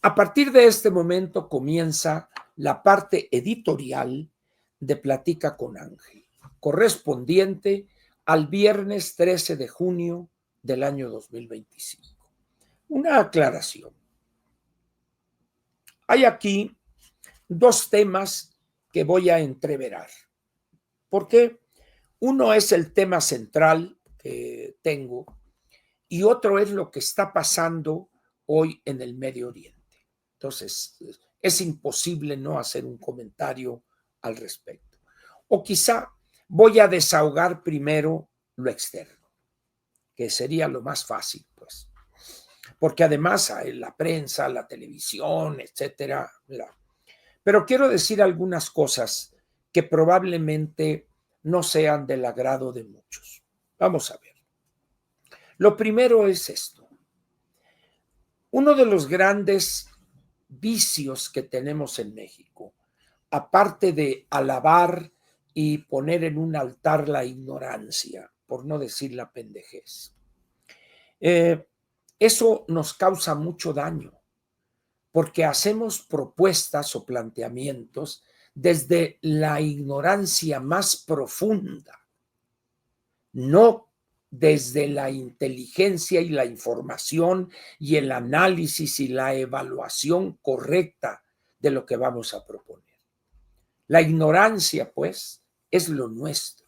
A partir de este momento comienza la parte editorial de Platica con Ángel, correspondiente al viernes 13 de junio del año 2025. Una aclaración. Hay aquí dos temas que voy a entreverar. ¿Por qué? Uno es el tema central que tengo y otro es lo que está pasando hoy en el Medio Oriente. Entonces, es imposible no hacer un comentario al respecto. O quizá voy a desahogar primero lo externo, que sería lo más fácil, pues. Porque además hay la prensa, la televisión, etcétera. Pero quiero decir algunas cosas que probablemente no sean del agrado de muchos. Vamos a ver. Lo primero es esto. Uno de los grandes vicios que tenemos en México, aparte de alabar y poner en un altar la ignorancia, por no decir la pendejez, eso nos causa mucho daño, porque hacemos propuestas o planteamientos desde la ignorancia más profunda, no desde la inteligencia y la información y el análisis y la evaluación correcta de lo que vamos a proponer. La ignorancia, pues, es lo nuestro.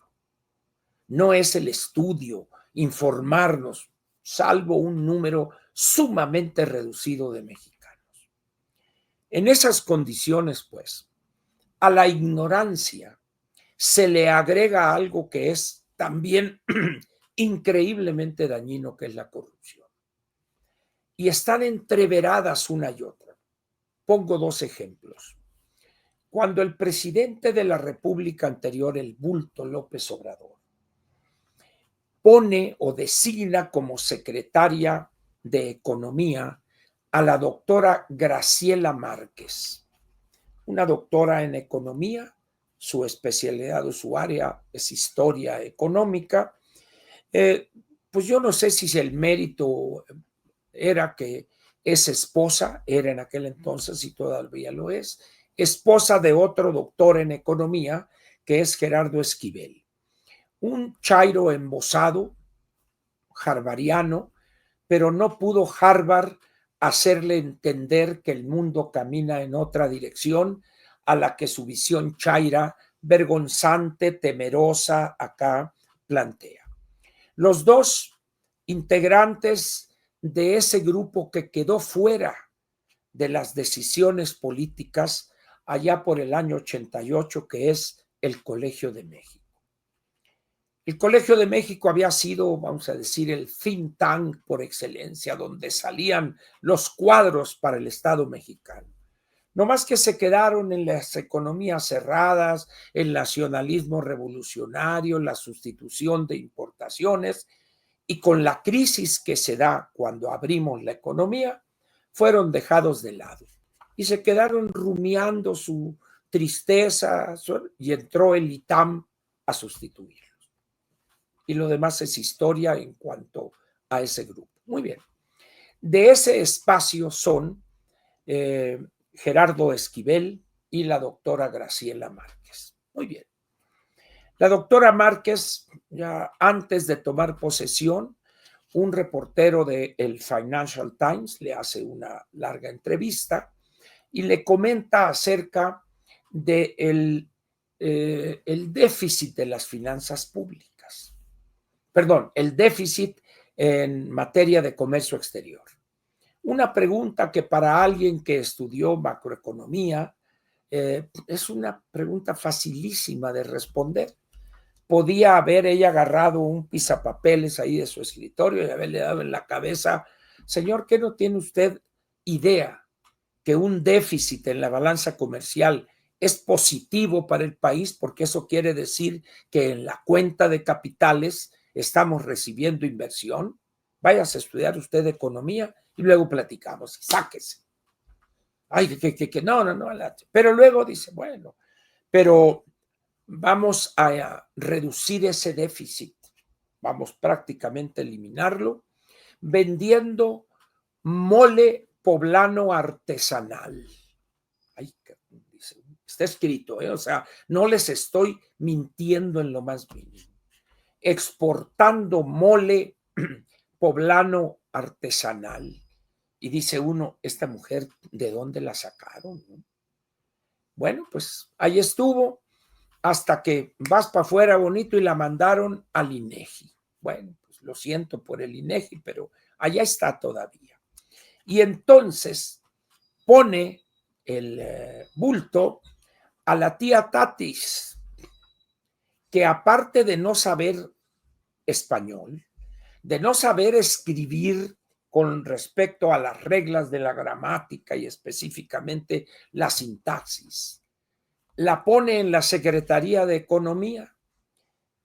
No es el estudio, informarnos, salvo un número sumamente reducido de mexicanos. En esas condiciones, pues, a la ignorancia se le agrega algo que es también increíblemente dañino, que es la corrupción. Y están entreveradas una y otra. Pongo dos ejemplos. Cuando el presidente de la República anterior, el bulto López Obrador, pone o designa como secretaria de Economía a la doctora Graciela Márquez, una doctora en economía, su especialidad o su área es historia económica. Pues yo no sé si el mérito era que es esposa, era en aquel entonces y todavía lo es, esposa de otro doctor en economía que es Gerardo Esquivel, un chairo embosado, harvariano, pero no pudo Harvard hacerle entender que el mundo camina en otra dirección a la que su visión chaira, vergonzante, temerosa, acá plantea. Los dos integrantes de ese grupo que quedó fuera de las decisiones políticas allá por el año 88, que es el Colegio de México. El Colegio de México había sido, vamos a decir, el think tank por excelencia, donde salían los cuadros para el Estado mexicano. No más que se quedaron en las economías cerradas, el nacionalismo revolucionario, la sustitución de importaciones, y con la crisis que se da cuando abrimos la economía, fueron dejados de lado y se quedaron rumiando su tristeza y entró el ITAM a sustituirlos. Y lo demás es historia en cuanto a ese grupo. Muy bien. De ese espacio son Gerardo Esquivel y la doctora Graciela Márquez. Muy bien. La doctora Márquez, ya antes de tomar posesión, un reportero del Financial Times le hace una larga entrevista y le comenta acerca del el déficit de las finanzas públicas. Perdón, el déficit en materia de comercio exterior. Una pregunta que para alguien que estudió macroeconomía es una pregunta facilísima de responder. Podía haber ella agarrado un pisapapeles ahí de su escritorio y haberle dado en la cabeza, señor, ¿qué no tiene usted idea que un déficit en la balanza comercial es positivo para el país? Porque eso quiere decir que en la cuenta de capitales estamos recibiendo inversión. Váyase a estudiar usted economía y luego platicamos. Sáquese. Ay, que no. Pero luego dice, bueno, pero vamos a reducir ese déficit, vamos prácticamente a eliminarlo, vendiendo mole poblano artesanal. Ay, dice, está escrito, o sea, no les estoy mintiendo en lo más mínimo. Exportando mole poblano artesanal. Y dice uno, esta mujer, ¿de dónde la sacaron? Bueno, pues ahí estuvo hasta que vas para afuera bonito y la mandaron al INEGI. Bueno, pues lo siento por el INEGI, pero allá está todavía. Y entonces pone el bulto a la tía Tatis, que aparte de no saber español, de no saber escribir con respecto a las reglas de la gramática y específicamente la sintaxis, la pone en la Secretaría de Economía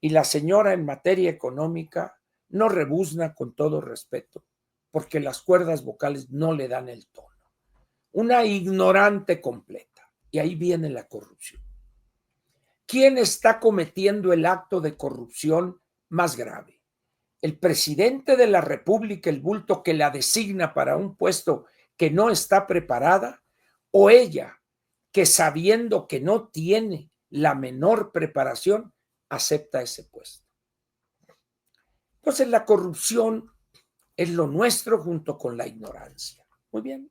y la señora en materia económica no rebuzna, con todo respeto, porque las cuerdas vocales no le dan el tono. Una ignorante completa. Y ahí viene la corrupción. ¿Quién está cometiendo el acto de corrupción más grave? ¿El presidente de la República, el bulto que la designa para un puesto que no está preparada? ¿O ella, que sabiendo que no tiene la menor preparación, acepta ese puesto? Entonces la corrupción es lo nuestro junto con la ignorancia. Muy bien.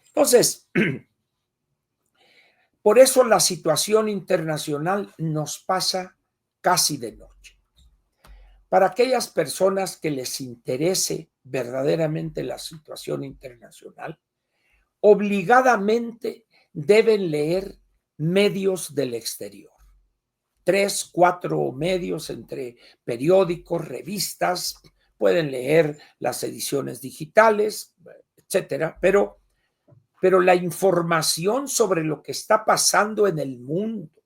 Entonces, por eso la situación internacional nos pasa casi de noche. Para aquellas personas que les interese verdaderamente la situación internacional, obligadamente deben leer medios del exterior. 3, 4 medios entre periódicos, revistas, pueden leer las ediciones digitales, etcétera, pero la información sobre lo que está pasando en el mundo,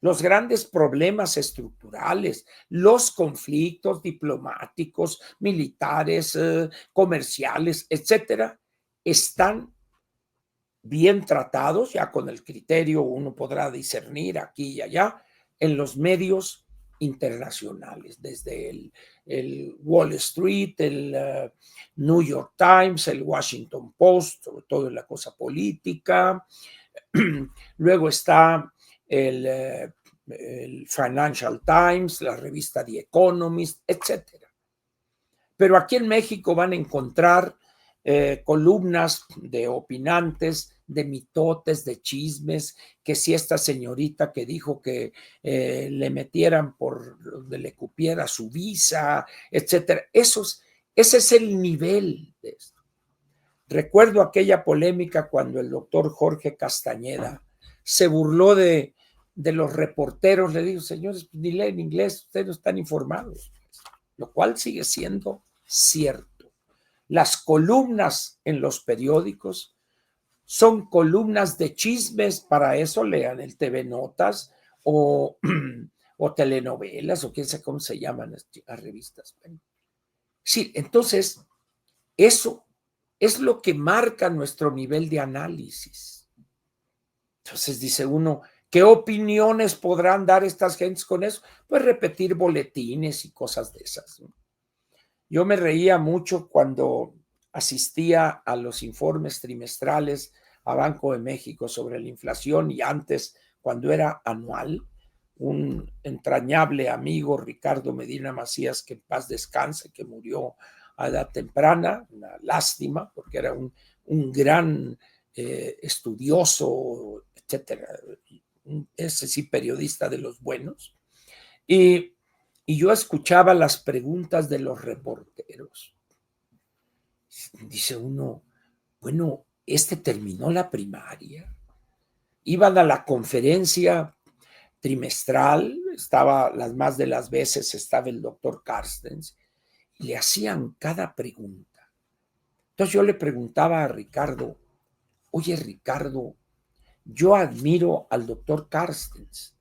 los grandes problemas estructurales, los conflictos diplomáticos, militares, comerciales, etcétera, están bien tratados, ya con el criterio uno podrá discernir aquí y allá, en los medios internacionales, desde el Wall Street, el New York Times, el Washington Post, sobre todo en la cosa política. Luego está el Financial Times, la revista The Economist, etcétera. Pero aquí en México van a encontrar columnas de opinantes, de mitotes, de chismes, que si esta señorita que dijo que le metieran por donde le cupiera su visa, etcétera. Ese es el nivel de esto. Recuerdo aquella polémica cuando el doctor Jorge Castañeda se burló de los reporteros. Le digo, señores, ni leen inglés, ustedes no están informados, lo cual sigue siendo cierto. Las columnas en los periódicos son columnas de chismes, para eso lean el TV Notas o telenovelas o quién sabe cómo se llaman las revistas. Sí, entonces eso es lo que marca nuestro nivel de análisis. Entonces dice uno, ¿qué opiniones podrán dar estas gentes con eso? Pues repetir boletines y cosas de esas, ¿no? Yo me reía mucho cuando asistía a los informes trimestrales a Banco de México sobre la inflación y antes, cuando era anual, un entrañable amigo, Ricardo Medina Macías, que en paz descanse, que murió a edad temprana, una lástima, porque era un gran estudioso, etcétera, ese sí, periodista de los buenos. Y yo escuchaba las preguntas de los reporteros. Dice uno, bueno, terminó la primaria. Iban a la conferencia trimestral, las más de las veces estaba el doctor Carstens, y le hacían cada pregunta. Entonces yo le preguntaba a Ricardo, oye Ricardo, yo admiro al doctor Carstens,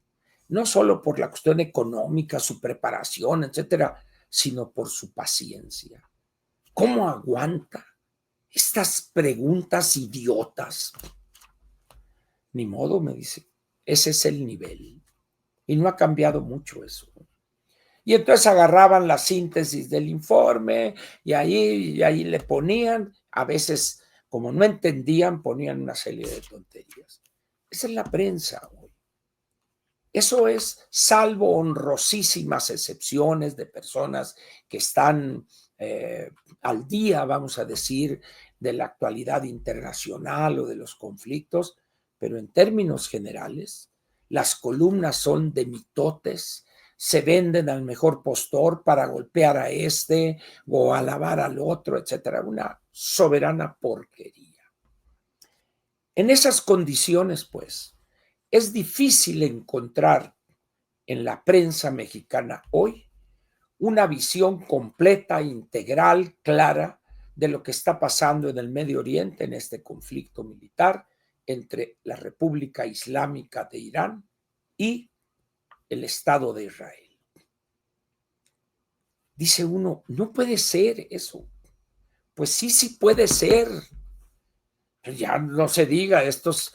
no solo por la cuestión económica, su preparación, etcétera, sino por su paciencia. ¿Cómo aguanta estas preguntas idiotas? Ni modo, me dice, ese es el nivel. Y no ha cambiado mucho eso. Y entonces agarraban la síntesis del informe y ahí le ponían, a veces como no entendían, ponían una serie de tonterías. Esa es la prensa hoy. Eso es, salvo honrosísimas excepciones de personas que están al día, vamos a decir, de la actualidad internacional o de los conflictos, pero en términos generales, las columnas son de mitotes, se venden al mejor postor para golpear a este o alabar al otro, etcétera. Una soberana porquería. En esas condiciones, pues, es difícil encontrar en la prensa mexicana hoy una visión completa, integral, clara de lo que está pasando en el Medio Oriente, en este conflicto militar entre la República Islámica de Irán y el Estado de Israel. Dice uno, no puede ser eso. Pues sí, sí puede ser. Ya no se diga estos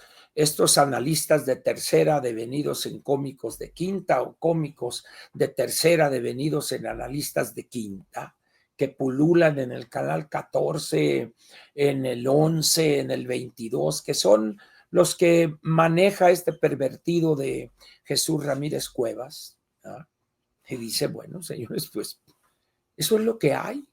analistas de tercera devenidos en cómicos de quinta o cómicos de tercera devenidos en analistas de quinta, que pululan en el canal 14, en el 11, en el 22, que son los que maneja este pervertido de Jesús Ramírez Cuevas, ¿no? Y dice, bueno, señores, pues eso es lo que hay.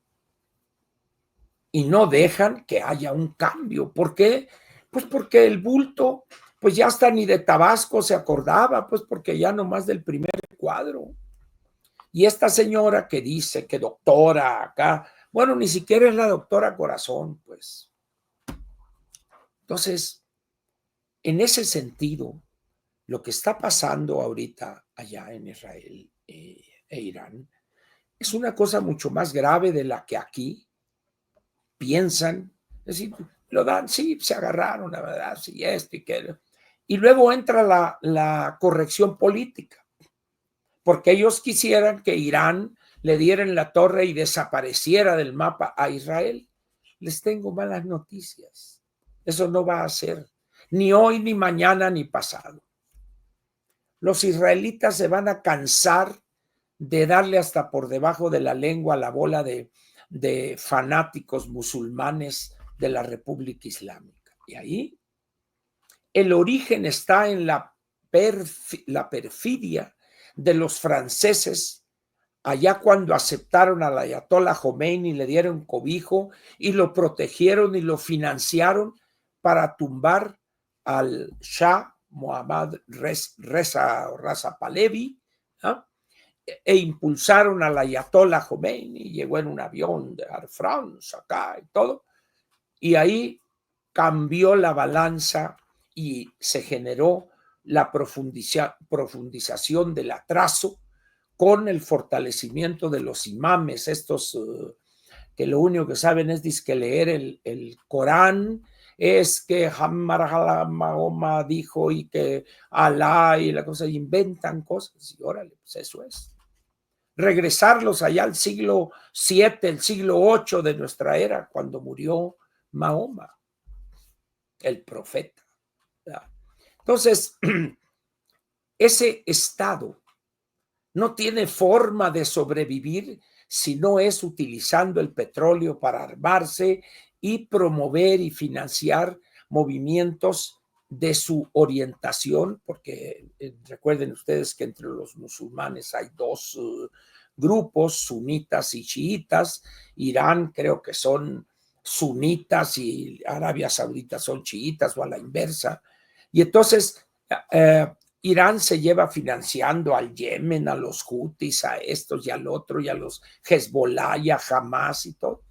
Y no dejan que haya un cambio. ¿Por qué? Pues porque el bulto, pues ya hasta ni de Tabasco se acordaba, pues porque ya nomás del primer cuadro. Y esta señora que dice que doctora acá, bueno, ni siquiera es la doctora Corazón, pues. Entonces, en ese sentido, lo que está pasando ahorita allá en Israel e Irán es una cosa mucho más grave de la que aquí piensan, es decir, lo dan, sí, se agarraron, la verdad, sí, esto y que. Y luego entra la corrección política, porque ellos quisieran que Irán le diera en la torre y desapareciera del mapa a Israel. Les tengo malas noticias. Eso no va a ser, ni hoy, ni mañana, ni pasado. Los israelitas se van a cansar de darle hasta por debajo de la lengua la bola de fanáticos musulmanes de la República Islámica. Y ahí el origen está en la perfidia de los franceses allá cuando aceptaron al ayatollah Khomeini, le dieron cobijo y lo protegieron y lo financiaron para tumbar al Shah Mohammad Reza Pahlavi, ¿no? E impulsaron al ayatollah Khomeini, llegó en un avión de Air France acá y todo, y ahí cambió la balanza y se generó la profundización del atraso con el fortalecimiento de los imames, estos que lo único que saben es disque leer el Corán, es que Mahoma dijo y que Alá y la cosa, inventan cosas y órale, pues eso es. Regresarlos allá al siglo VII, el siglo VIII de nuestra era, cuando murió Mahoma, el profeta. Entonces, ese Estado no tiene forma de sobrevivir si no es utilizando el petróleo para armarse y promover y financiar movimientos de su orientación, porque recuerden ustedes que entre los musulmanes hay dos grupos, sunitas y chiitas. Irán creo que son sunitas y Arabia Saudita son chiitas o a la inversa. Y entonces Irán se lleva financiando al Yemen, a los Houthis, a estos y al otro, y a los Hezbollah y a Hamas y todo.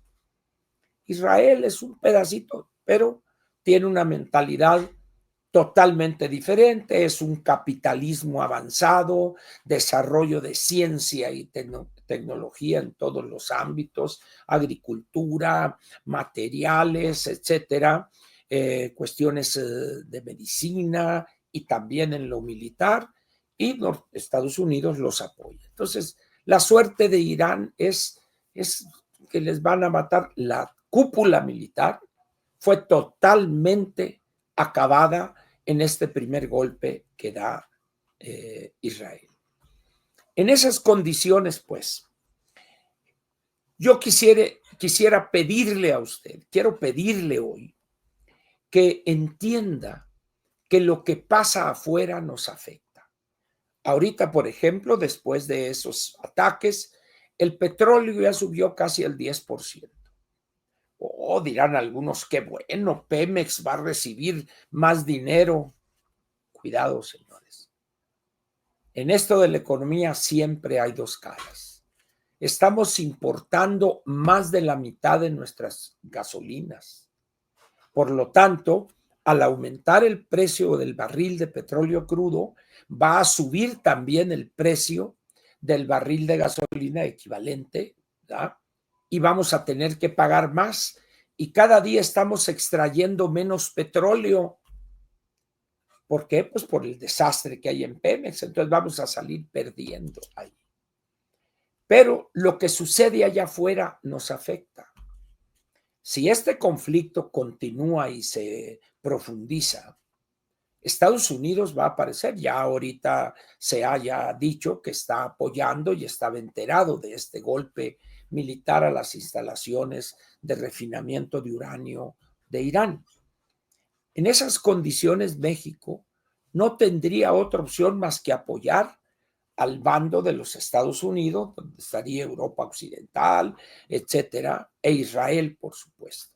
Israel es un pedacito, pero tiene una mentalidad totalmente diferente, es un capitalismo avanzado, desarrollo de ciencia y tecnología en todos los ámbitos, agricultura, materiales, etcétera, cuestiones de medicina y también en lo militar, y los Estados Unidos los apoya. Entonces, la suerte de Irán es que les van a matar. La cúpula militar fue totalmente acabada en este primer golpe que da Israel. En esas condiciones, pues, yo quisiera pedirle a usted, quiero pedirle hoy que entienda que lo que pasa afuera nos afecta. Ahorita, por ejemplo, después de esos ataques, el petróleo ya subió casi el 10%. Oh, dirán algunos, qué bueno, Pemex va a recibir más dinero. Cuidado, señores. En esto de la economía siempre hay dos caras. Estamos importando más de la mitad de nuestras gasolinas. Por lo tanto, al aumentar el precio del barril de petróleo crudo, va a subir también el precio del barril de gasolina equivalente, ¿verdad? Y vamos a tener que pagar más. Y cada día estamos extrayendo menos petróleo. ¿Por qué? Pues por el desastre que hay en Pemex. Entonces vamos a salir perdiendo ahí. Pero lo que sucede allá afuera nos afecta. Si este conflicto continúa y se profundiza, Estados Unidos va a aparecer. Ya ahorita se haya dicho que está apoyando y estaba enterado de este golpe militar a las instalaciones de refinamiento de uranio de Irán. En esas condiciones, México no tendría otra opción más que apoyar al bando de los Estados Unidos, donde estaría Europa Occidental, etcétera, e Israel, por supuesto.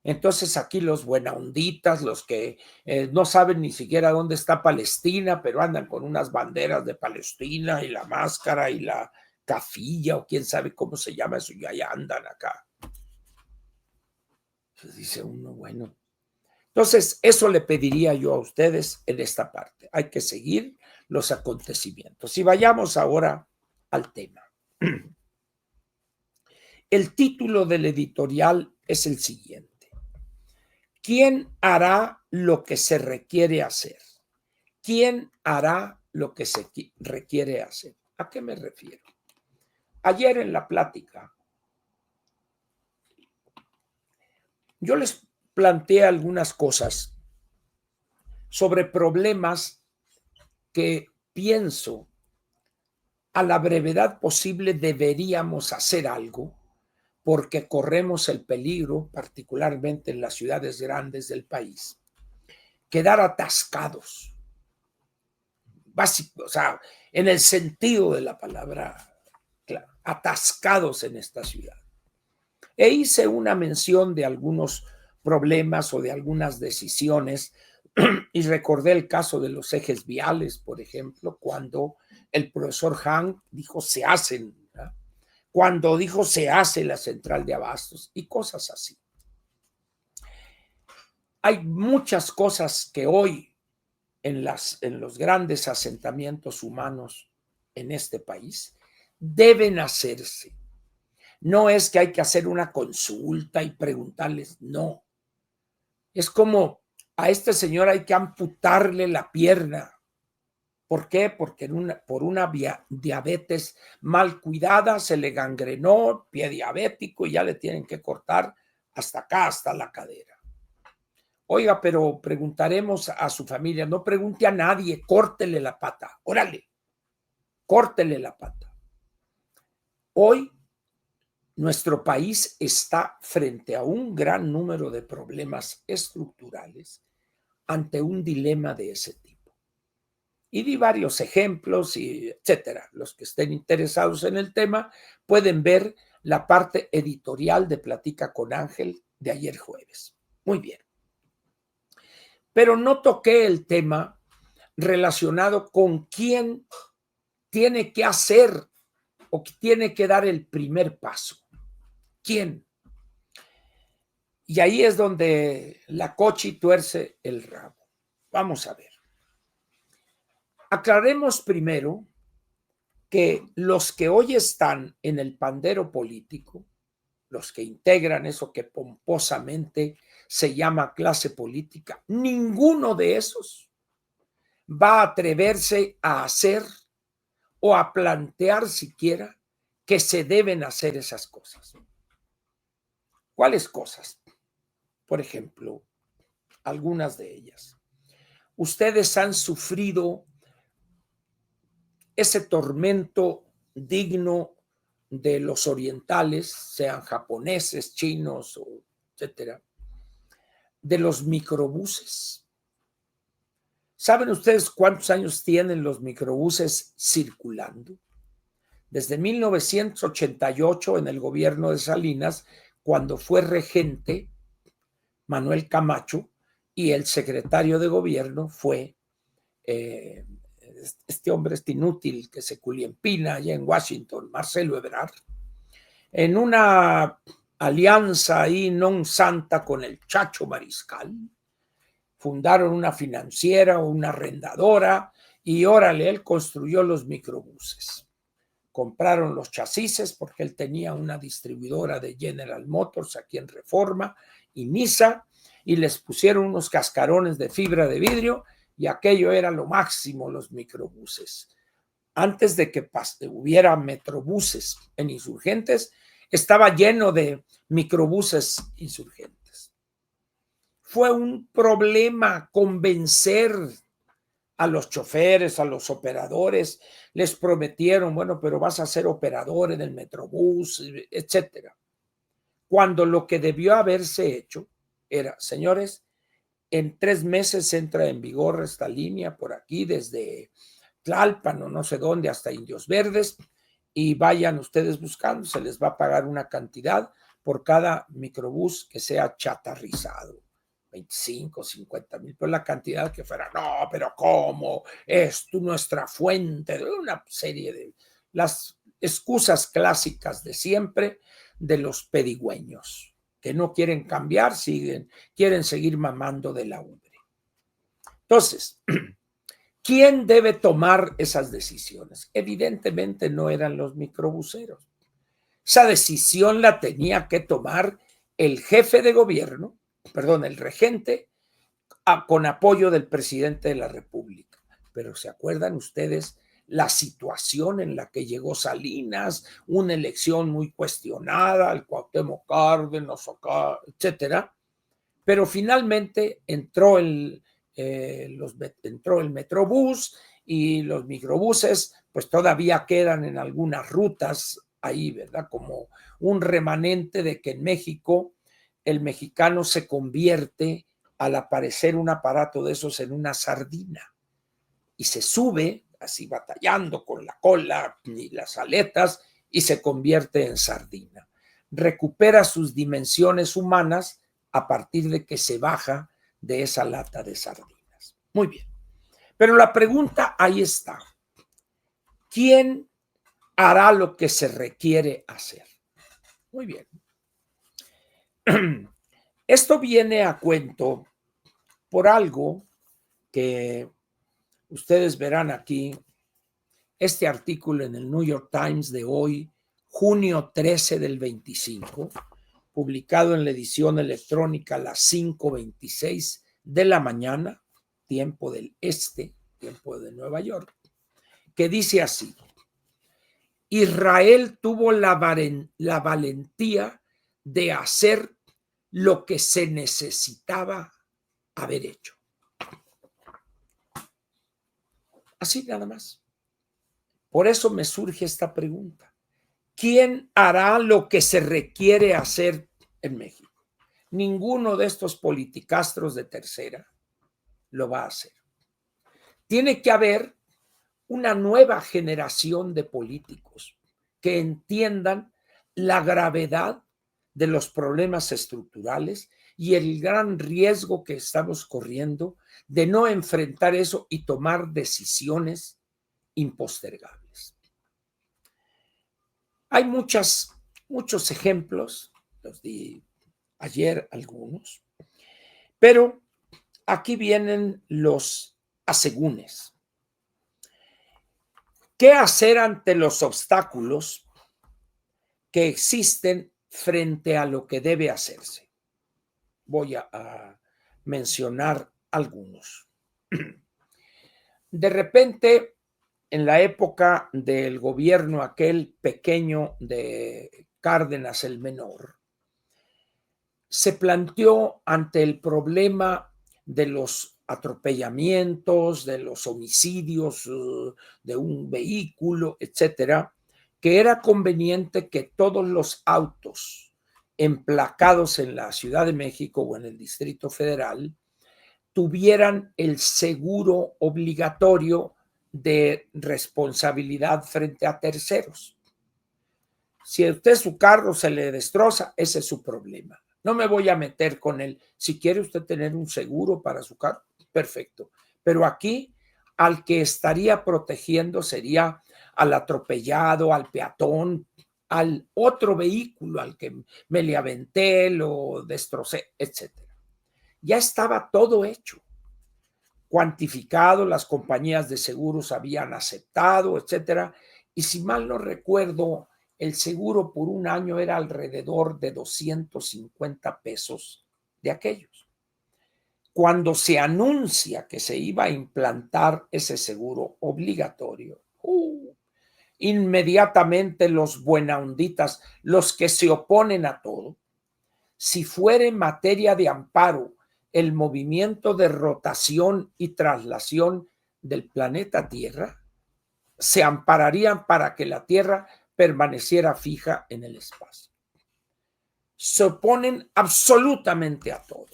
Entonces aquí los buenaonditas, los que no saben ni siquiera dónde está Palestina, pero andan con unas banderas de Palestina y la máscara y la cafilla o quién sabe cómo se llama eso, y ahí andan acá. Entonces dice uno, bueno. Entonces eso le pediría yo a ustedes en esta parte. Hay que seguir los acontecimientos. Y vayamos ahora al tema. El título del editorial es el siguiente. ¿Quién hará lo que se requiere hacer? ¿Quién hará lo que se requiere hacer? ¿A qué me refiero? Ayer en la plática, yo les planteé algunas cosas sobre problemas que pienso a la brevedad posible deberíamos hacer algo porque corremos el peligro, particularmente en las ciudades grandes del país, quedar atascados. Básico, o sea, en el sentido de la palabra, claro, atascados en esta ciudad. E hice una mención de algunos problemas o de algunas decisiones y recordé el caso de los ejes viales, por ejemplo, cuando el profesor Han dijo se hacen, ¿verdad? Cuando dijo se hace la central de abastos y cosas así. Hay muchas cosas que hoy en los grandes asentamientos humanos en este país deben hacerse. No es que hay que hacer una consulta y preguntarles, no. Es como a este señor hay que amputarle la pierna. ¿Por qué? Porque por una diabetes mal cuidada se le gangrenó, pie diabético, y ya le tienen que cortar hasta acá, hasta la cadera. Oiga, pero preguntaremos a su familia, no pregunte a nadie, córtele la pata, órale, córtele la pata. Hoy nuestro país está frente a un gran número de problemas estructurales ante un dilema de ese tipo. Y di varios ejemplos, y etcétera. Los que estén interesados en el tema pueden ver la parte editorial de Platica con Ángel de ayer jueves. Muy bien. Pero no toqué el tema relacionado con quién tiene que hacer o tiene que dar el primer paso. ¿Quién? Y ahí es donde la cochi tuerce el rabo. Vamos a ver. Aclaremos primero que los que hoy están en el pandero político, los que integran eso que pomposamente se llama clase política, ninguno de esos va a atreverse a hacer o a plantear siquiera que se deben hacer esas cosas. ¿Cuáles cosas? Por ejemplo, algunas de ellas. Ustedes han sufrido ese tormento digno de los orientales, sean japoneses, chinos, etcétera, de los microbuses. ¿Saben ustedes cuántos años tienen los microbuses circulando? Desde 1988, en el gobierno de Salinas, cuando fue regente Manuel Camacho, y el secretario de gobierno fue este hombre, este inútil que se culiempina allá en Washington, Marcelo Ebrard, en una alianza ahí non santa con el Chacho Mariscal, fundaron una financiera o una arrendadora y órale, él construyó los microbuses. Compraron los chasis porque él tenía una distribuidora de General Motors aquí en Reforma y Misa, y les pusieron unos cascarones de fibra de vidrio y aquello era lo máximo, los microbuses. Antes de que hubiera metrobuses en Insurgentes, estaba lleno de microbuses Insurgentes. Fue un problema convencer a los choferes, a los operadores. Les prometieron, bueno, pero vas a ser operador en el metrobús, etcétera. Cuando lo que debió haberse hecho era, señores, en 3 meses entra en vigor esta línea por aquí desde Tlalpan o no sé dónde hasta Indios Verdes, y vayan ustedes buscando, se les va a pagar una cantidad por cada microbús que sea chatarrizado. 25, 50 mil, por la cantidad que fuera. No, pero ¿cómo? Es nuestra fuente, una serie de las excusas clásicas de siempre de los pedigüeños, que no quieren cambiar, quieren seguir mamando de la ubre. Entonces, ¿quién debe tomar esas decisiones? Evidentemente no eran los microbuseros. Esa decisión la tenía que tomar el jefe de gobierno, perdón, el regente, con apoyo del presidente de la República. Pero ¿se acuerdan ustedes la situación en la que llegó Salinas? Una elección muy cuestionada, el Cuauhtémoc Cárdenas, etcétera. Pero finalmente entró el Metrobús, y los microbuses pues todavía quedan en algunas rutas ahí, ¿verdad? Como un remanente de que en México el mexicano se convierte al aparecer un aparato de esos en una sardina y se sube así batallando con la cola y las aletas y se convierte en sardina. Recupera sus dimensiones humanas a partir de que se baja de esa lata de sardinas. Muy bien. Pero la pregunta ahí está. ¿Quién hará lo que se requiere hacer? Muy bien. Esto viene a cuento por algo que ustedes verán aquí, este artículo en el New York Times de hoy, junio 13 del 25, publicado en la edición electrónica a las 5:26 de la mañana, tiempo del este, tiempo de Nueva York, que dice así: Israel tuvo la valentía de hacer lo que se necesitaba haber hecho. Así nada más. Por eso me surge esta pregunta. ¿Quién hará lo que se requiere hacer en México? Ninguno de estos politicastros de tercera lo va a hacer. Tiene que haber una nueva generación de políticos que entiendan la gravedad de los problemas estructurales y el gran riesgo que estamos corriendo de no enfrentar eso y tomar decisiones impostergables. Hay muchos ejemplos, los di ayer algunos, pero aquí vienen los asegúnes. ¿Qué hacer ante los obstáculos que existen frente a lo que debe hacerse? Voy a mencionar algunos. De repente, en la época del gobierno aquel pequeño de Cárdenas el Menor, se planteó ante el problema de los atropellamientos, de los homicidios de un vehículo, etcétera, que era conveniente que todos los autos emplacados en la Ciudad de México o en el Distrito Federal tuvieran el seguro obligatorio de responsabilidad frente a terceros. Si a usted su carro se le destroza, ese es su problema. No me voy a meter con él. Si quiere usted tener un seguro para su carro, perfecto. Pero aquí al que estaría protegiendo sería al atropellado, al peatón, al otro vehículo al que me le aventé, lo destrocé, etcétera. Ya estaba todo hecho, cuantificado, las compañías de seguros habían aceptado, etcétera. Y si mal no recuerdo, el seguro por un año era alrededor de 250 pesos de aquellos. Cuando se anuncia que se iba a implantar ese seguro obligatorio, inmediatamente los buenaonditas, los que se oponen a todo, si fuera en materia de amparo el movimiento de rotación y traslación del planeta Tierra, se ampararían para que la Tierra permaneciera fija en el espacio. Se oponen absolutamente a todo.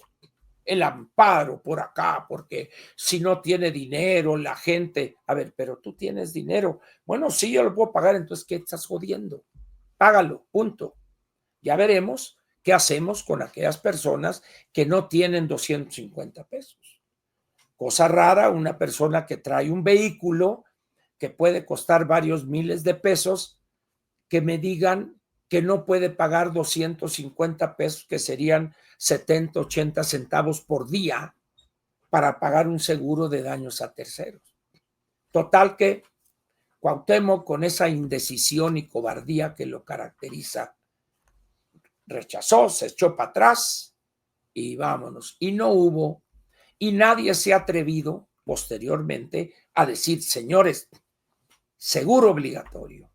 El amparo por acá, porque si no tiene dinero, la gente, a ver, pero tú tienes dinero. Bueno, sí, yo lo puedo pagar, entonces, ¿qué estás jodiendo? Págalo, punto. Ya veremos qué hacemos con aquellas personas que no tienen 250 pesos. Cosa rara, una persona que trae un vehículo que puede costar varios miles de pesos, que me digan que no puede pagar 250 pesos, que serían 70, 80 centavos por día para pagar un seguro de daños a terceros. Total que Cuauhtémoc, con esa indecisión y cobardía que lo caracteriza, rechazó, se echó para atrás y vámonos. Y no hubo, y nadie se ha atrevido posteriormente a decir, señores, seguro obligatorio,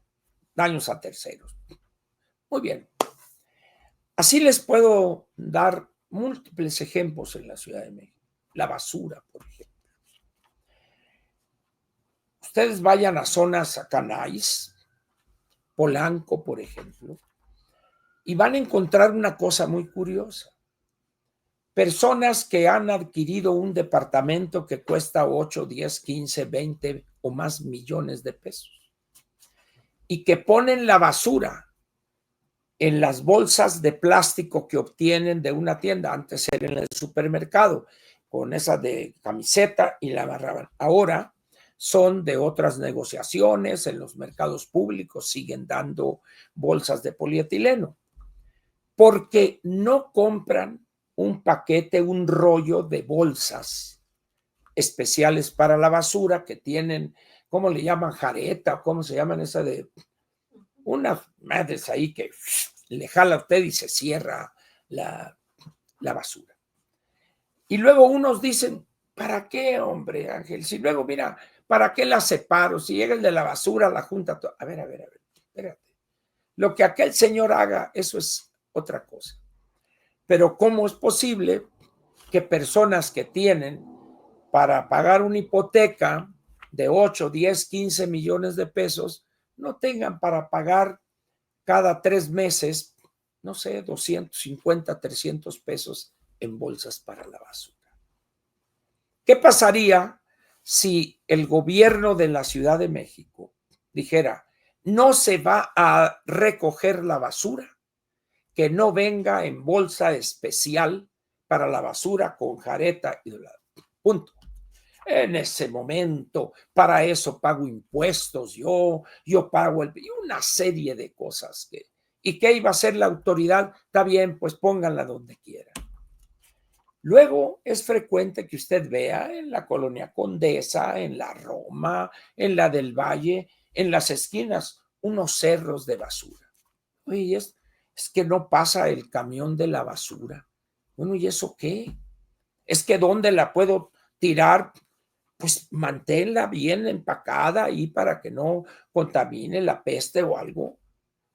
daños a terceros. Muy bien. Así les puedo dar múltiples ejemplos en la Ciudad de México. La basura, por ejemplo. Ustedes vayan a zonas acá nice, Polanco, por ejemplo, y van a encontrar una cosa muy curiosa. Personas que han adquirido un departamento que cuesta 8, 10, 15, 20 o más millones de pesos y que ponen la basura en las bolsas de plástico que obtienen de una tienda. Antes era en el supermercado, con esa de camiseta y la agarraban. Ahora son de otras negociaciones, en los mercados públicos siguen dando bolsas de polietileno, porque no compran un paquete, un rollo de bolsas especiales para la basura que tienen, ¿cómo le llaman? Jareta, ¿cómo se llaman esa de? Una madres ahí que le jala a usted y se cierra la basura. Y luego unos dicen, ¿para qué, hombre, Ángel? Si luego, mira, ¿para qué la separo? Si llega el de la basura, la junta. A ver, espérate. Lo que aquel señor haga, eso es otra cosa. Pero ¿cómo es posible que personas que tienen para pagar una hipoteca de 8, 10, 15 millones de pesos no tengan para pagar cada 3 meses, no sé, 250, 300 pesos en bolsas para la basura? ¿Qué pasaría si el gobierno de la Ciudad de México dijera, no se va a recoger la basura que no venga en bolsa especial para la basura con jareta y punto? En ese momento, para eso pago impuestos, yo pago y una serie de cosas que, ¿y qué iba a hacer la autoridad? Está bien, pues pónganla donde quieran. Luego es frecuente que usted vea en la Colonia Condesa, en la Roma, en la del Valle, en las esquinas, unos cerros de basura. Oye, es que no pasa el camión de la basura. Bueno, ¿y eso qué? Es que ¿dónde la puedo tirar? Pues manténla bien empacada ahí para que no contamine la peste o algo,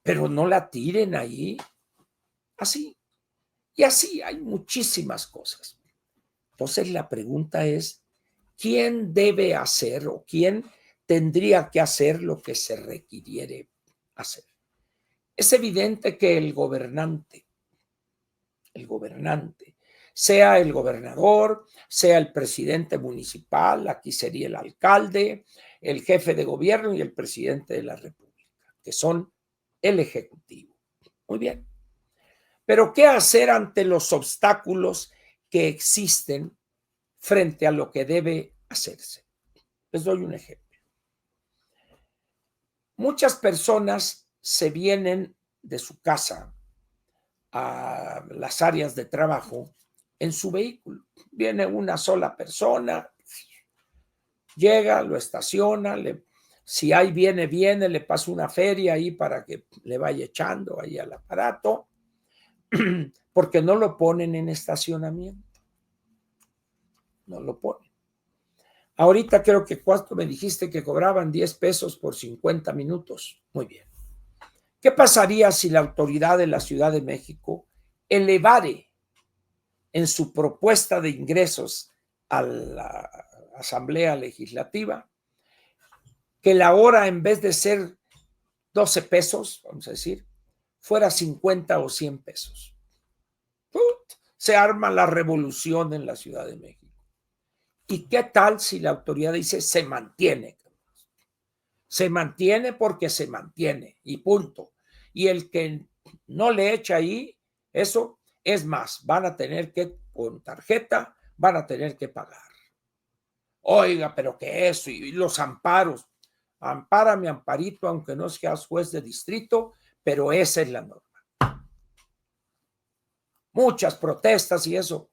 pero no la tiren ahí. Así. Y así hay muchísimas cosas. Entonces la pregunta es, ¿quién debe hacer o quién tendría que hacer lo que se requiriere hacer? Es evidente que el gobernante, el gobernante, sea el gobernador, sea el presidente municipal, aquí sería el alcalde, el jefe de gobierno y el presidente de la República, que son el ejecutivo. Muy bien. Pero ¿qué hacer ante los obstáculos que existen frente a lo que debe hacerse? Les doy un ejemplo. Muchas personas se vienen de su casa a las áreas de trabajo en su vehículo. Viene una sola persona, llega, lo estaciona, si ahí viene, le pasa una feria ahí para que le vaya echando ahí al aparato, porque no lo ponen en estacionamiento. No lo ponen. Ahorita creo que cuánto me dijiste que cobraban 10 pesos por 50 minutos. Muy bien. ¿Qué pasaría si la autoridad de la Ciudad de México elevare en su propuesta de ingresos a la Asamblea Legislativa que la hora, en vez de ser 12 pesos, vamos a decir, fuera 50 o 100 pesos? Se arma la revolución en la Ciudad de México. ¿Y qué tal si la autoridad dice se mantiene? Se mantiene porque se mantiene y punto. Y el que no le echa ahí, eso es más, van a tener que, con tarjeta, van a tener que pagar. Oiga, pero ¿qué es eso? Y los amparos. Ampárame, amparito, aunque no seas juez de distrito, pero esa es la norma. Muchas protestas y eso.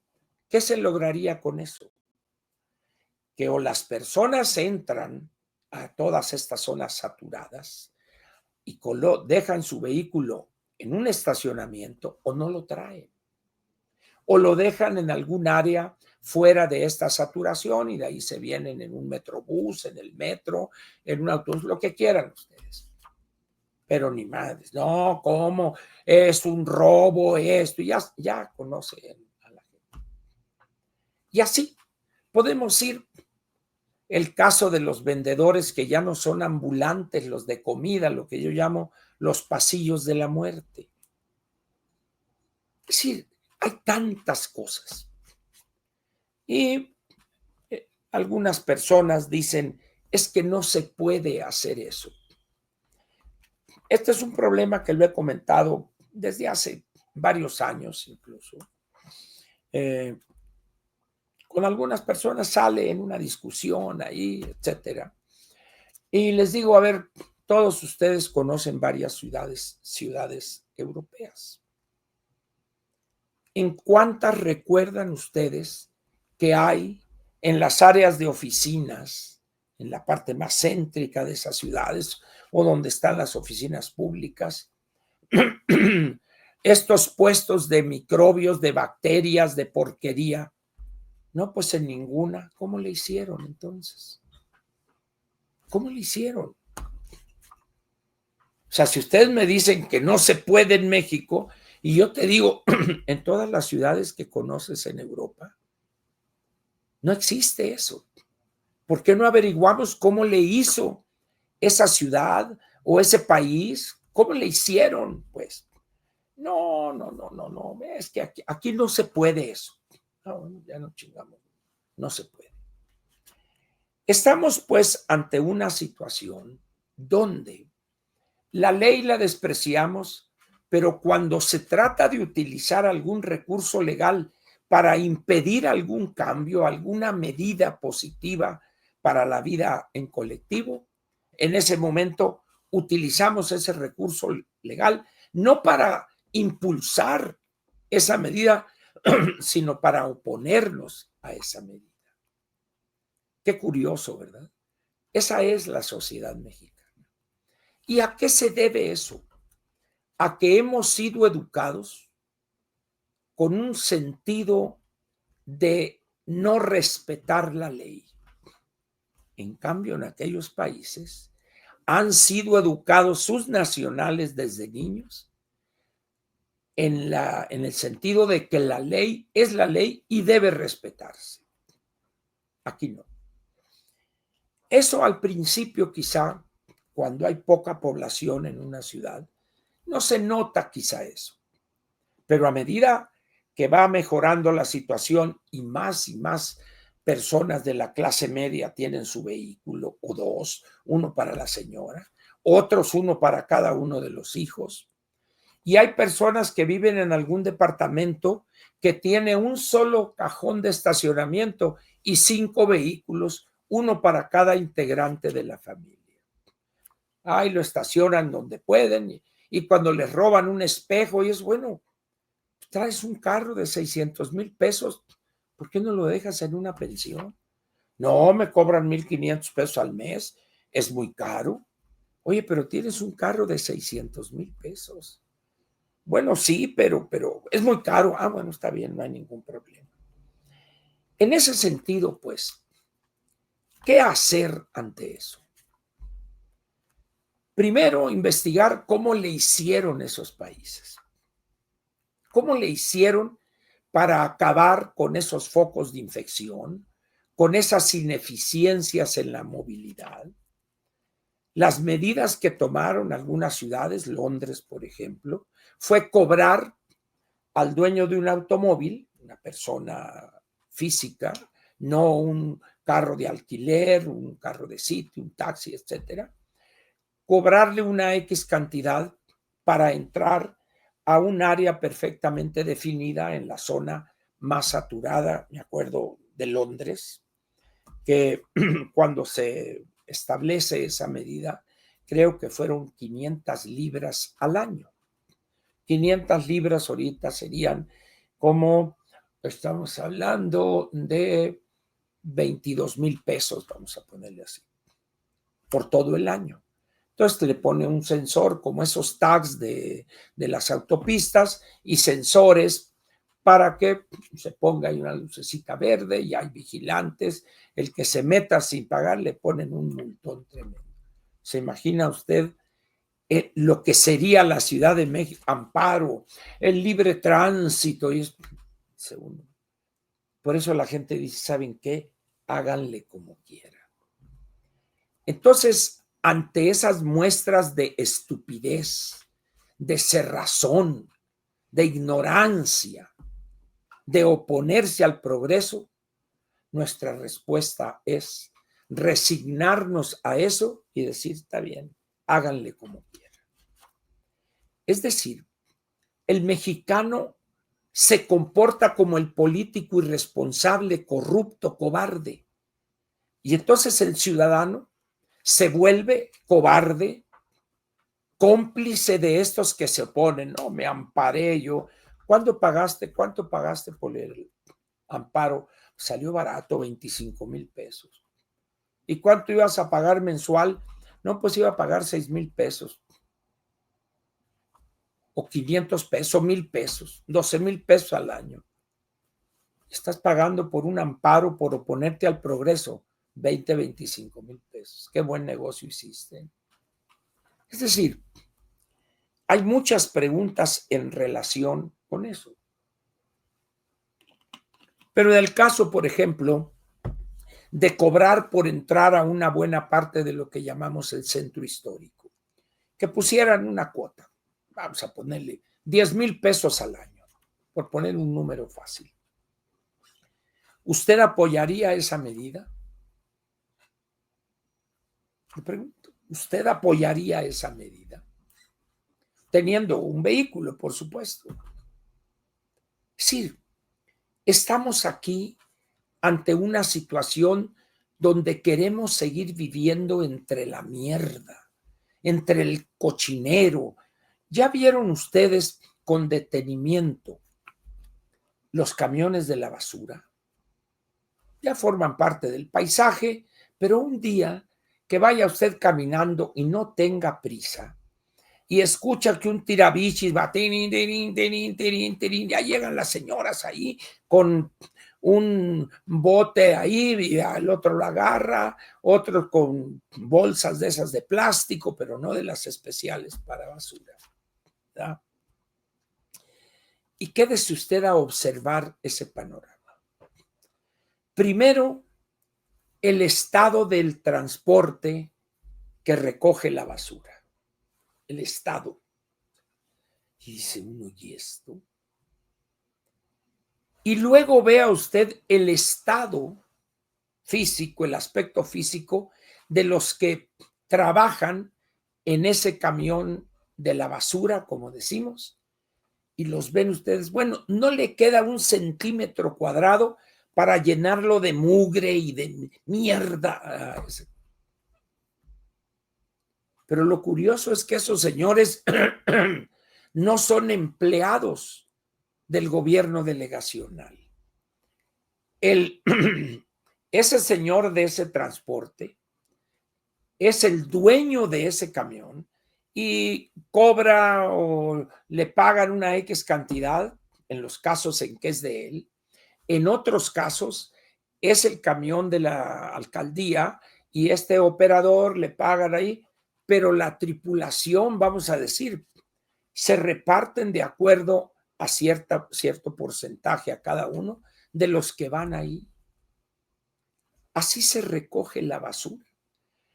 ¿Qué se lograría con eso? Que o las personas entran a todas estas zonas saturadas y dejan su vehículo en un estacionamiento o no lo traen. O lo dejan en algún área fuera de esta saturación y de ahí se vienen en un metrobús, en el metro, en un autobús, lo que quieran ustedes. Pero ni madres, no, ¿cómo? Es un robo esto, ya conocen a la gente. Y así podemos ir. El caso de los vendedores que ya no son ambulantes, los de comida, lo que yo llamo los pasillos de la muerte. Es decir, hay tantas cosas. Y algunas personas dicen, es que no se puede hacer eso. Este es un problema que lo he comentado desde hace varios años incluso. Con algunas personas sale en una discusión ahí, etcétera. Y les digo, a ver, todos ustedes conocen varias ciudades europeas. ¿En cuántas recuerdan ustedes que hay en las áreas de oficinas, en la parte más céntrica de esas ciudades o donde están las oficinas públicas, estos puestos de microbios, de bacterias, de porquería? No, pues en ninguna. ¿Cómo le hicieron entonces? ¿Cómo le hicieron? O sea, si ustedes me dicen que no se puede en México, y yo te digo, en todas las ciudades que conoces en Europa, no existe eso. ¿Por qué no averiguamos cómo le hizo esa ciudad o ese país? ¿Cómo le hicieron? Pues, no, es que aquí no se puede eso. No, ya no chingamos, no se puede. Estamos pues ante una situación donde la ley la despreciamos, pero cuando se trata de utilizar algún recurso legal para impedir algún cambio, alguna medida positiva para la vida en colectivo, en ese momento utilizamos ese recurso legal no para impulsar esa medida, sino para oponernos a esa medida. Qué curioso, ¿verdad? Esa es la sociedad mexicana. ¿Y a qué se debe eso? A que hemos sido educados con un sentido de no respetar la ley. En cambio, en aquellos países han sido educados sus nacionales desde niños en el sentido de que la ley es la ley y debe respetarse. Aquí no. Eso al principio quizá, cuando hay poca población en una ciudad, no se nota quizá eso. Pero a medida que va mejorando la situación y más personas de la clase media tienen su vehículo o dos, uno para la señora, otros uno para cada uno de los hijos. Y hay personas que viven en algún departamento que tiene un solo cajón de estacionamiento y 5 vehículos, uno para cada integrante de la familia. Ahí lo estacionan donde pueden y cuando les roban un espejo y es bueno, traes un carro de 600,000 pesos, ¿por qué no lo dejas en una pensión? No, me cobran 1,500 pesos al mes, es muy caro. Oye, pero tienes un carro de 600,000 pesos. Bueno, sí, pero es muy caro. Ah, bueno, está bien, no hay ningún problema. En ese sentido, pues, ¿qué hacer ante eso? Primero, investigar cómo le hicieron esos países. ¿Cómo le hicieron para acabar con esos focos de infección, con esas ineficiencias en la movilidad? Las medidas que tomaron algunas ciudades, Londres, por ejemplo, fue cobrar al dueño de un automóvil, una persona física, no un carro de alquiler, un carro de sitio, un taxi, etcétera, cobrarle una X cantidad para entrar a un área perfectamente definida en la zona más saturada, me acuerdo de Londres, que cuando se establece esa medida, creo que fueron 500 libras al año. 500 libras ahorita serían como, estamos hablando de 22,000 pesos, vamos a ponerle así, por todo el año. Entonces le pone un sensor como esos tags de las autopistas y sensores para que se ponga ahí una lucecita verde y hay vigilantes. El que se meta sin pagar le ponen un multón tremendo. ¿Se imagina usted lo que sería la Ciudad de México? Amparo, el libre tránsito. Y es, segundo. Por eso la gente dice, ¿saben qué? Háganle como quieran. Entonces, ante esas muestras de estupidez, de cerrazón, de ignorancia, de oponerse al progreso, nuestra respuesta es resignarnos a eso y decir, está bien, háganle como quieran. Es decir, el mexicano se comporta como el político irresponsable, corrupto, cobarde. Y entonces el ciudadano se vuelve cobarde, cómplice de estos que se oponen. No, me amparé yo. ¿Cuánto pagaste por el amparo? Salió barato, 25,000 pesos. ¿Y cuánto ibas a pagar mensual? No, pues iba a pagar 6,000 pesos. O 500 pesos, 1,000 pesos, 12,000 pesos al año. Estás pagando por un amparo por oponerte al progreso, 25,000 pesos. Qué buen negocio hiciste. Es decir, hay muchas preguntas en relación con eso. Pero en el caso, por ejemplo, de cobrar por entrar a una buena parte de lo que llamamos el centro histórico, que pusieran una cuota, vamos a ponerle 10,000 pesos al año, por poner un número fácil. ¿Usted apoyaría esa medida? Le pregunto, ¿usted apoyaría esa medida? Teniendo un vehículo, por supuesto. Es decir, estamos aquí ante una situación donde queremos seguir viviendo entre la mierda, entre el cochinero. ¿Ya vieron ustedes con detenimiento los camiones de la basura? Ya forman parte del paisaje, pero un día que vaya usted caminando y no tenga prisa y escucha que un tirabichis va, tirin, tirin, tirin, tirin, tirin, ya llegan las señoras ahí con un bote ahí y al otro lo agarra, otro con bolsas de esas de plástico, pero no de las especiales para basura, ¿verdad? Y quédese usted a observar ese panorama. Primero, el estado del transporte que recoge la basura, el estado. Y dice uno, ¿y esto? Y luego vea usted el estado físico, el aspecto físico de los que trabajan en ese camión de la basura, como decimos, y los ven ustedes, bueno, no le queda un centímetro cuadrado para llenarlo de mugre y de mierda. Pero lo curioso es que esos señores no son empleados del gobierno delegacional. El, ese señor de ese transporte es el dueño de ese camión y cobra o le pagan una X cantidad en los casos en que es de él. En otros casos es el camión de la alcaldía y este operador le pagan ahí, pero la tripulación, vamos a decir, se reparten de acuerdo a cierto porcentaje a cada uno de los que van ahí. Así se recoge la basura.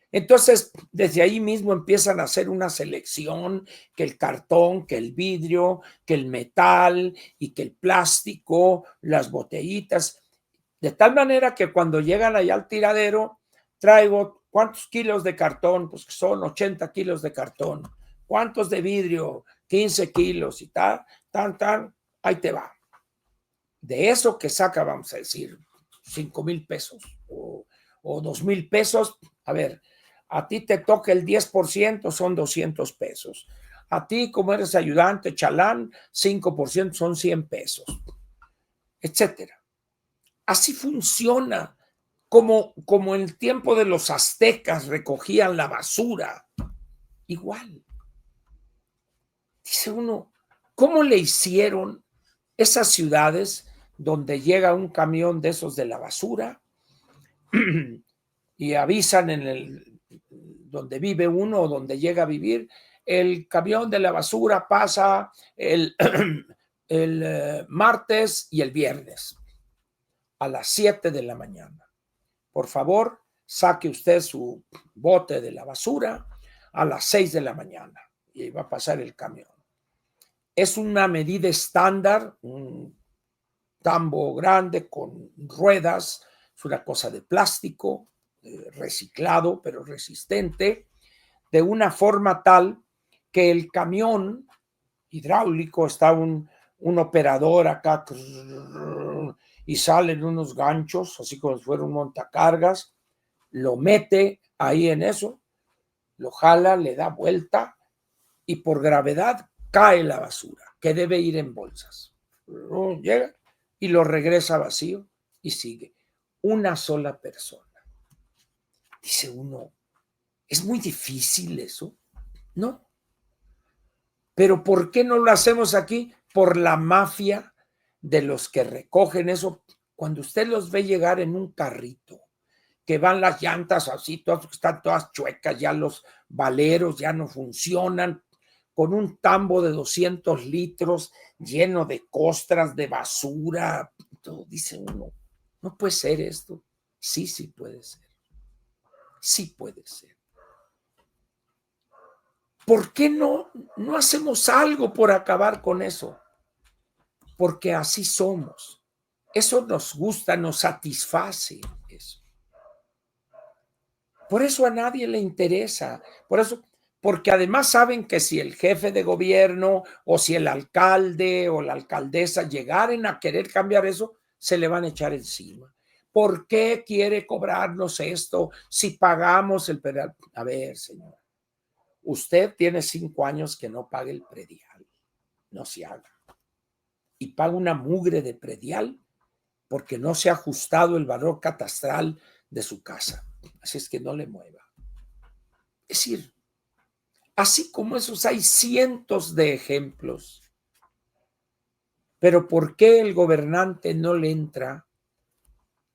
Entonces, desde ahí mismo empiezan a hacer una selección, que el cartón, que el vidrio, que el metal y que el plástico, las botellitas, de tal manera que cuando llegan allá al tiradero, traigo, ¿cuántos kilos de cartón? Pues son 80 kilos de cartón. ¿Cuántos de vidrio? 15 kilos y tal, ahí te va. De eso que saca, vamos a decir, 5,000 pesos o 2,000 pesos, a ver, a ti te toca el 10%, son 200 pesos. A ti, como eres ayudante, chalán, 5% son 100 pesos, etcétera. Así funciona, como en el tiempo de los aztecas recogían la basura. Igual. Dice uno, ¿cómo le hicieron esas ciudades donde llega un camión de esos de la basura y avisan donde vive uno o donde llega a vivir, el camión de la basura pasa el martes y el viernes a las 7 de la mañana? Por favor, saque usted su bote de la basura a las 6 de la mañana y va a pasar el camión. Es una medida estándar, un tambo grande con ruedas, es una cosa de plástico, reciclado, pero resistente, de una forma tal que el camión hidráulico está un operador acá y salen unos ganchos, así como si fuera un montacargas, lo mete ahí en eso, lo jala, le da vuelta y por gravedad cae la basura, que debe ir en bolsas. Llega y lo regresa vacío y sigue. Una sola persona. Dice uno, ¿es muy difícil eso? No. Pero ¿por qué no lo hacemos aquí? Por la mafia de los que recogen eso. Cuando usted los ve llegar en un carrito, que van las llantas así, todas, están todas chuecas, ya los valeros ya no funcionan, con un tambo de 200 litros lleno de costras, de basura, todo, dice uno, no puede ser esto. Sí, sí puede ser. Sí puede ser. ¿Por qué no hacemos algo por acabar con eso? Porque así somos. Eso nos gusta, nos satisface eso. Por eso a nadie le interesa. Por eso, porque además saben que si el jefe de gobierno o si el alcalde o la alcaldesa llegaren a querer cambiar eso, se le van a echar encima. ¿Por qué quiere cobrarnos esto si pagamos el predial? A ver, señora, usted tiene 5 años que no paga el predial. No se haga. Y paga una mugre de predial porque no se ha ajustado el valor catastral de su casa. Así es que no le mueva. Es decir, así como esos hay cientos de ejemplos. Pero ¿por qué el gobernante no le entra?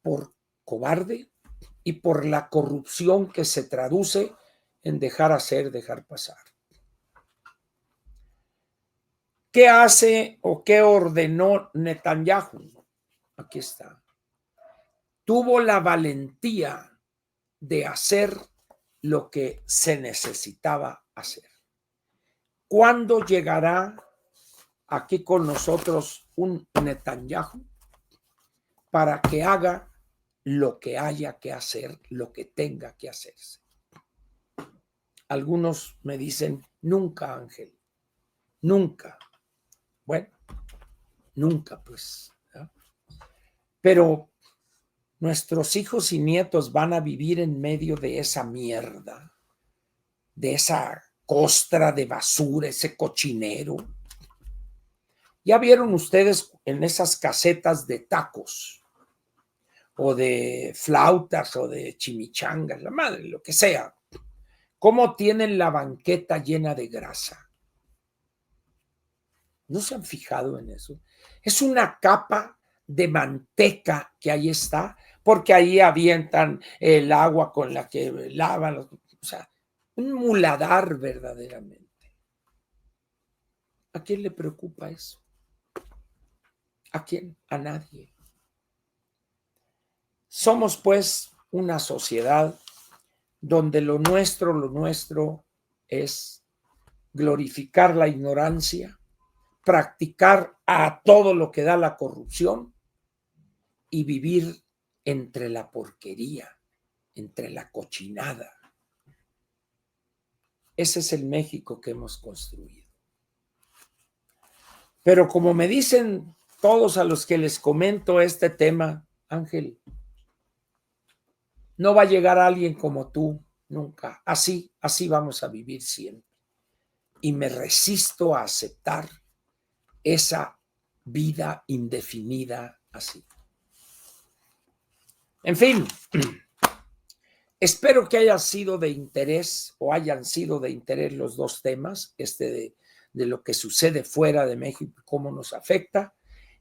Por cobarde y por la corrupción que se traduce en dejar hacer, dejar pasar. ¿Qué hace o qué ordenó Netanyahu? Aquí está. Tuvo la valentía de hacer lo que se necesitaba hacer. ¿Cuándo llegará aquí con nosotros un Netanyahu? para que haga lo que haya que hacer, lo que tenga que hacerse. Algunos me dicen, nunca, Ángel, nunca. Bueno, nunca, pues. ¿No? Pero nuestros hijos y nietos van a vivir en medio de esa mierda, de esa costra de basura, ese cochinero. Ya vieron ustedes en esas casetas de tacos, o de flautas, o de chimichangas, la madre, lo que sea, cómo tienen la banqueta llena de grasa. ¿No se han fijado en eso? Es una capa de manteca que ahí está, porque ahí avientan el agua con la que lavan, o sea, un muladar verdaderamente. ¿A quién le preocupa eso? ¿A quién? A nadie. Somos pues una sociedad donde lo nuestro es glorificar la ignorancia, practicar a todo lo que da la corrupción y vivir entre la porquería, entre la cochinada. Ese es el México que hemos construido. Pero como me dicen todos a los que les comento este tema, Ángel, no va a llegar alguien como tú nunca. Así vamos a vivir siempre. Y me resisto a aceptar esa vida indefinida así. En fin, espero que haya sido de interés o hayan sido de interés los dos temas, de lo que sucede fuera de México y cómo nos afecta,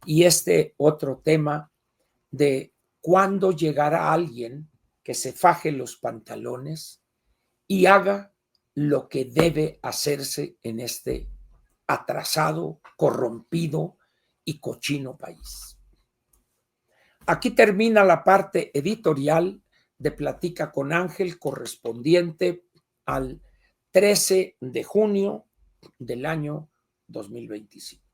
y este otro tema de cuándo llegará alguien que se faje los pantalones y haga lo que debe hacerse en este atrasado, corrompido y cochino país. Aquí termina la parte editorial de Platica con Ángel, correspondiente al 13 de junio del año 2025.